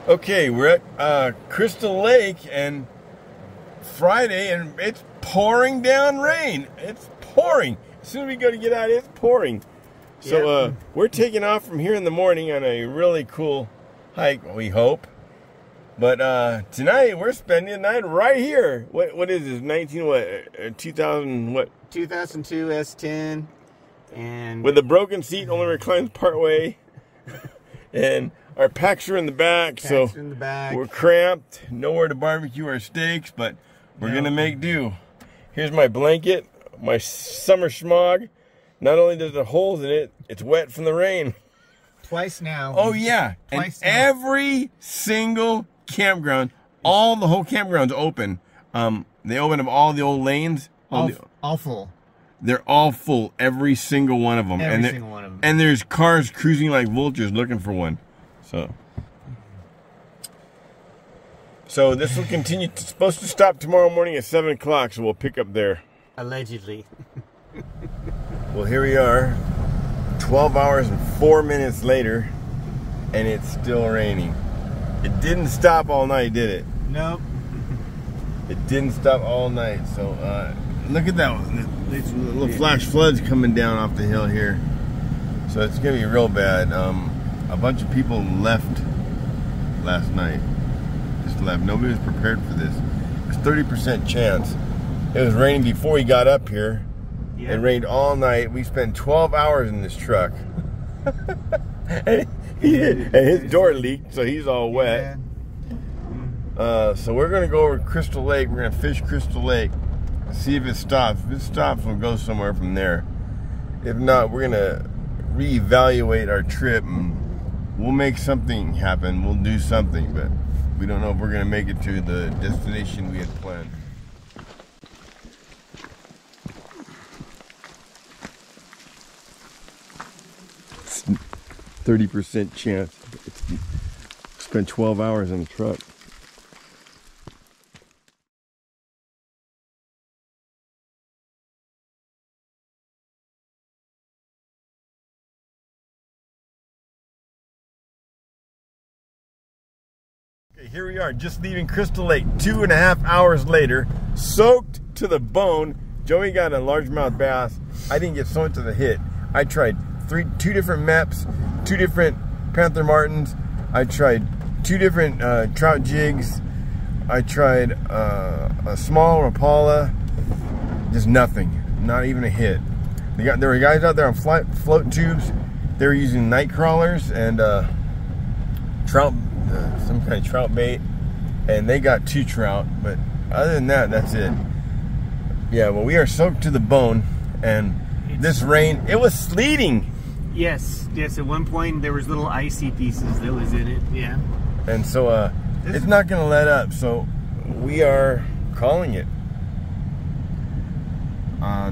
Okay, we're at Crystal Lake and Friday, and it's pouring down rain. It's pouring. As soon as we go to get out, it's pouring. So we're taking off from here in the morning on a really cool hike, we hope. But tonight we're spending the night right here. What is this? 2000 what? 2002 S10, and with a broken seat, only reclines part way, and our packs are in the back, so we're cramped. Nowhere to barbecue our steaks, but we're gonna make do. Here's my blanket, my summer schmog. Not only does it have holes in it, it's wet from the rain. Twice now. Oh yeah, and every single campground, the whole campground's open. They open up all the old lanes. All full. They're all full, every single one of them. Every single one of them. And there's cars cruising like vultures looking for one. So this will continue. It's supposed to stop tomorrow morning at 7 o'clock, so we'll pick up there. Allegedly. Well, here we are, 12 hours and 4 minutes later, and it's still raining. It didn't stop all night, did it? Nope. It didn't stop all night. So look at that. These little flash floods coming down off the hill here. So it's gonna be real bad. A bunch of people left last night. Just left. Nobody was prepared for this. It's 30% chance. It was raining before we got up here. It rained all night. We spent 12 hours in this truck. and his door leaked, so he's all wet. So we're gonna go over to Crystal Lake. We're gonna fish Crystal Lake, see if it stops. If it stops, we'll go somewhere from there. If not, we're gonna reevaluate our trip and we'll make something happen. We'll do something, but we don't know if we're gonna make it to the destination we had planned. It's 30% chance. Spent 12 hours in the truck. Here we are, just leaving Crystal Lake 2.5 hours later, soaked to the bone. Joey got a largemouth bass. I didn't get so much of the hit. I tried two different MEPs, 2 different Panther Martins. I tried 2 different trout jigs. I tried a small Rapala. Just nothing, not even a hit. There were guys out there on float tubes. They were using night crawlers and trout. Some kind of trout bait, and they got 2 trout, but other than that, that's it. Yeah, well, we are soaked to the bone, and this rain, it was sleeting. Yes, at one point there was little icy pieces that was in it, yeah. And so it's not gonna let up, so we are calling it.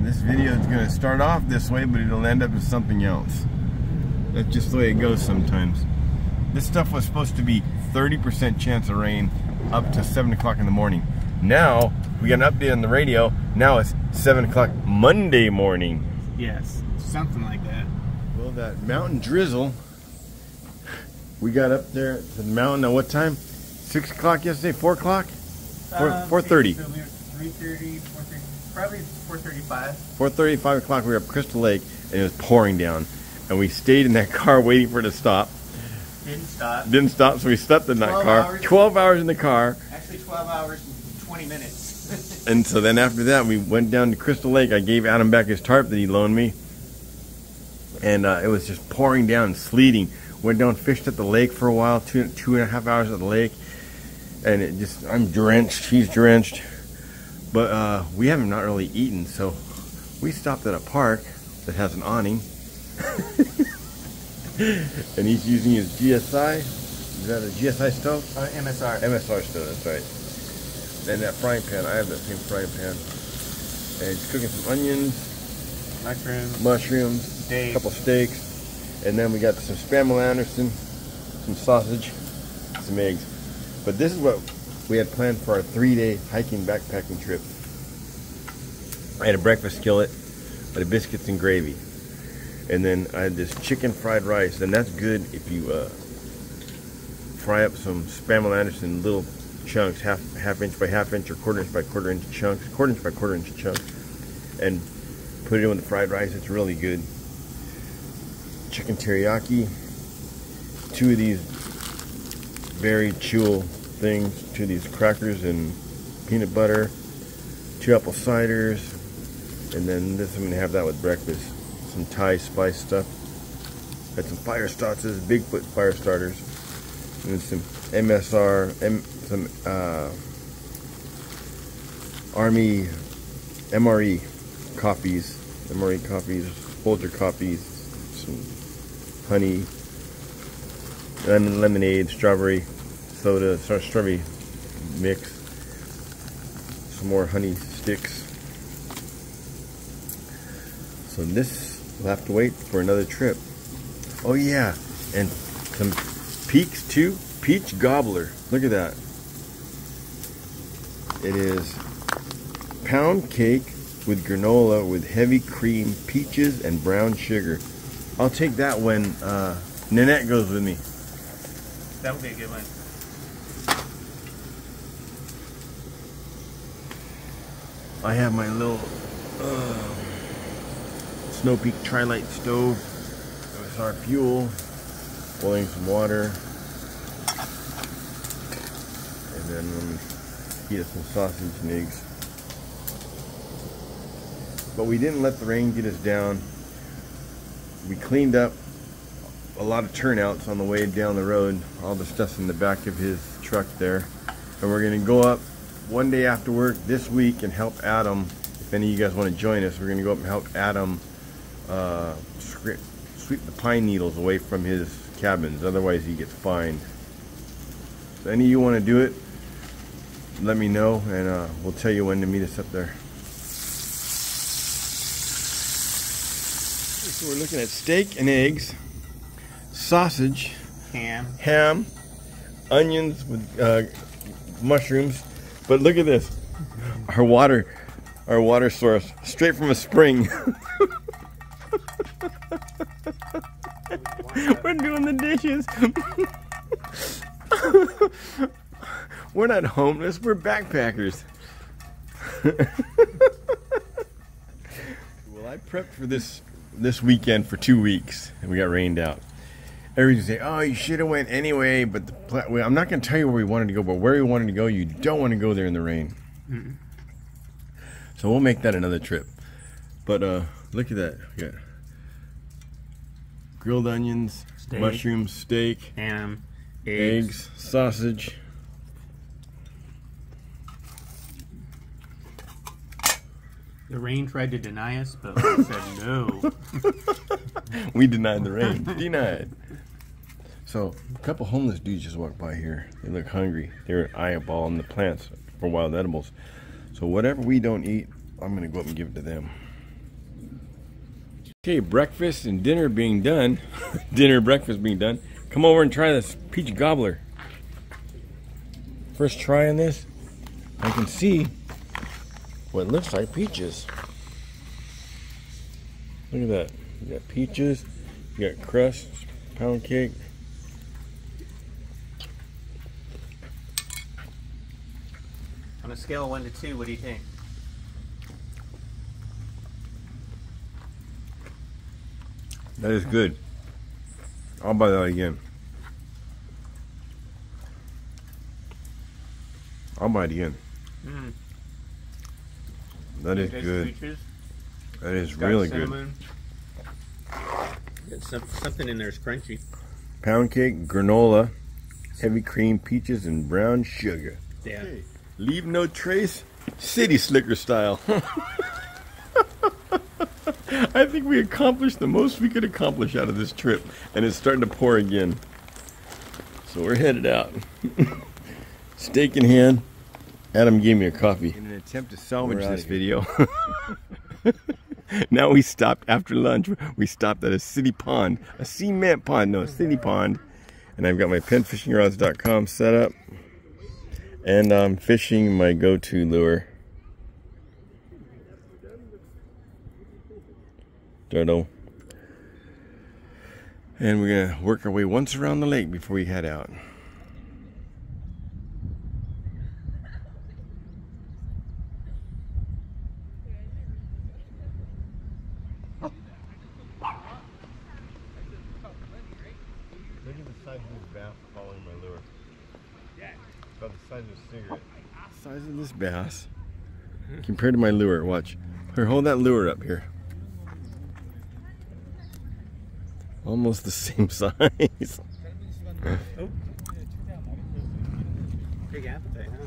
This video is gonna start off this way, but it'll end up as something else. That's just the way it goes sometimes. This stuff was supposed to be 30% chance of rain up to 7 o'clock in the morning. Now, we got an update on the radio. Now it's 7 o'clock Monday morning. Yes, something like that. Well, that mountain drizzle, we got up there to the mountain at what time? 6 o'clock yesterday? 4 o'clock? 4:30. So we were 3:30, 4:30, probably 4:35. 4:30, 5 o'clock, we were up Crystal Lake, and it was pouring down. And we stayed in that car waiting for it to stop. Didn't stop, so we slept in that car. 12 hours in the car. Actually 12 hours and 20 minutes. And so then after that, we went down to Crystal Lake. I gave Adam back his tarp that he loaned me. And it was just pouring down and sleeting. Went down, fished at the lake for a while, 2.5 hours at the lake. And it just, I'm drenched, he's drenched. But we haven't not really eaten, so we stopped at a park that has an awning. And he's using his GSI. Is that a GSI stove? MSR. MSR stove, that's right. And that frying pan, I have that same frying pan. And he's cooking some onions. Mushrooms. A couple steaks. And then we got some Spamel Anderson, some sausage, some eggs. But this is what we had planned for our 3-day hiking backpacking trip. I had a breakfast skillet, but biscuits and gravy. And then I had this chicken fried rice, and that's good if you fry up some Spamel Anderson in little chunks, half inch by half inch or quarter inch by quarter inch chunks, quarter inch by quarter inch chunks, and put it in with the fried rice. It's really good. Chicken teriyaki, 2 of these very chewable things, 2 of these crackers and peanut butter, 2 apple ciders, and then this I'm gonna have that with breakfast. Some Thai spice stuff. Had some fire starters, Bigfoot fire starters, and then some some Army MRE coffees, Folger coffees, some honey, lemonade, strawberry soda, strawberry mix, some more honey sticks. So this will have to wait for another trip. Oh yeah, and some Peaks too. Peach Gobbler. Look at that. It is pound cake with granola with heavy cream, peaches, and brown sugar. I'll take that when Nanette goes with me. That would be a good one. I have my little Snow Peak Tri-Light stove with our fuel, boiling some water, and then let me heat up some sausage and eggs. But we didn't let the rain get us down. We cleaned up a lot of turnouts on the way down the road. All the stuff's in the back of his truck there. And we're gonna go up one day after work this week and help Adam. If any of you guys want to join us, we're gonna go up and help Adam sweep the pine needles away from his cabins. Otherwise he gets fined. So any of you want to do it, let me know, and we'll tell you when to meet us up there. So we're looking at steak and eggs, sausage, ham, onions with mushrooms. But look at this, our water source, straight from a spring. We're doing the dishes. We're not homeless, we're backpackers. Well, I prepped for this weekend for 2 weeks, and we got rained out. Everybody's say, "Oh, you should have went anyway." But I'm not going to tell you where we wanted to go, but where we wanted to go, you don't want to go there in the rain. Mm-mm. So we'll make that another trip. But look at that. We got grilled onions, steak, mushrooms, steak, ham, eggs, sausage. The rain tried to deny us, but we said no. We denied the rain. Denied. So, a couple homeless dudes just walked by here. They look hungry. They're eyeballing the plants for wild edibles. So whatever we don't eat, I'm going to go up and give it to them. Okay, breakfast and dinner being done. Breakfast being done. Come over and try this peach gobbler. First try on this, I can see what looks like peaches. Look at that. You got peaches, you got crust, pound cake. On a scale of 1 to 2, what do you think? That is good. I'll buy that again. I'll buy it again. Mm. That is good. That is really good. Something in there is crunchy. Pound cake, granola, heavy cream, peaches, and brown sugar. Yeah. Okay. Leave no trace, city slicker style. I think we accomplished the most we could accomplish out of this trip, and it's starting to pour again. So we're headed out. Steak in hand. Adam gave me a coffee. In an attempt to salvage this video. Now we stopped after lunch. We stopped at a city pond, a cement pond, no, a city pond. And I've got my penfishingrods.com set up. And I'm fishing my go-to lure. Turtle. And we're gonna work our way once around the lake before we head out. size of this bass following my lure. About the size of a cigarette. Size of this bass compared to my lure. Watch. Here, hold that lure up here. Almost the same size. Oh. Big appetite, huh?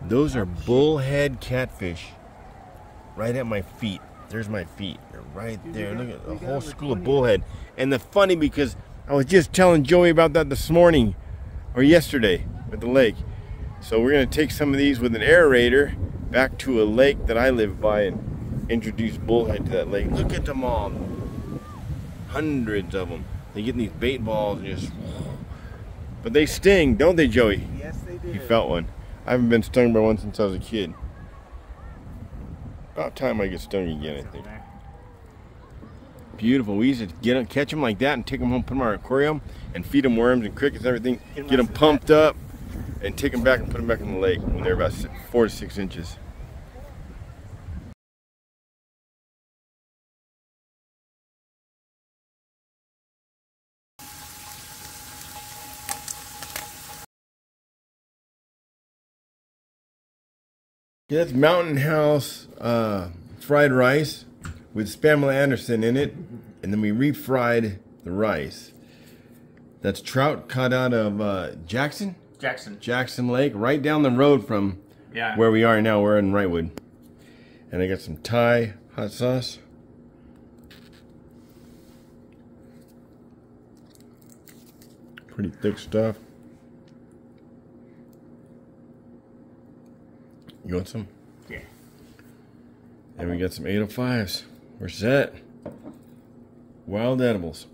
Those are bullhead catfish right at my feet. There's my feet. They're right there. Look at a whole school of bullhead. And the funny, because I was just telling Joey about that this morning or yesterday at the lake. So we're going to take some of these with an aerator back to a lake that I live by and introduce bullhead to that lake. Look at them all. Hundreds of them. They get in these bait balls and just... But they sting, don't they, Joey? Yes, they do. You felt one. I haven't been stung by one since I was a kid. About time I get stung again, I think. Beautiful. We used to catch them like that and take them home, put them in our aquarium, and feed them worms and crickets and everything. Get them pumped up, and take them back and put them back in the lake when they're about 4 to 6 inches. Yeah, that's Mountain House fried rice with Pamela Anderson in it, and then we refried the rice. That's trout caught out of Jackson Lake, right down the road from where we are now. We're in Wrightwood. And I got some Thai hot sauce. Pretty thick stuff. You want some? Yeah. And we got some 805s. We're set. Wild edibles.